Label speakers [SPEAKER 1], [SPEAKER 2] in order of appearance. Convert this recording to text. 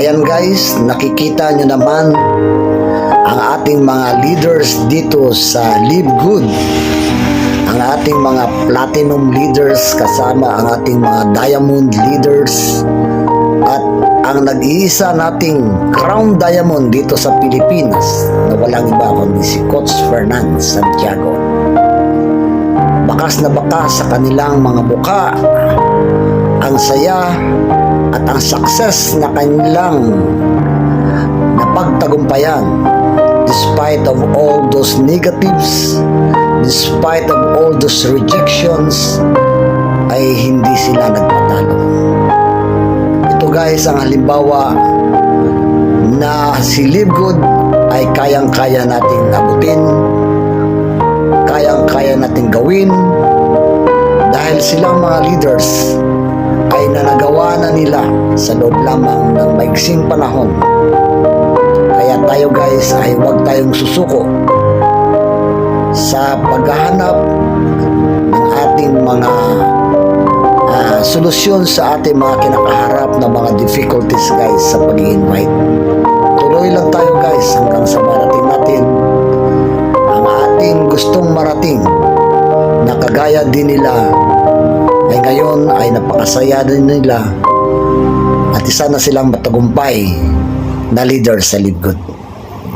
[SPEAKER 1] Ayan guys, nakikita nyo naman ang ating mga leaders dito sa Live Good. Ang ating mga platinum leaders kasama ang ating mga diamond leaders at ang nag-iisa nating crown diamond dito sa Pilipinas na walang iba kundi si Coach Fernan Santiago. Bakas na bakas sa kanilang mga buka ang saya at ang success na kanilang napagtagumpayan despite of all those negatives, despite of all those rejections, ay hindi sila nagpatalo. Ito guys ang halimbawa na si Live Good ay kayang-kaya nating abutin, kayang-kaya nating gawin dahil silang mga leaders ay nanagawa na nila sa loob lamang ng maiksing panahon. Kaya tayo guys ay huwag tayong susuko sa paghahanap ng ating mga solusyon sa ating mga kinakaharap na mga difficulties guys sa pag-i-invite. Tuloy lang tayo guys hanggang sa marating natin ang ating gustong marating na kagaya din nila ay ngayon ay napakasaya din nila at isa na silang matagumpay na leader sa Live Good.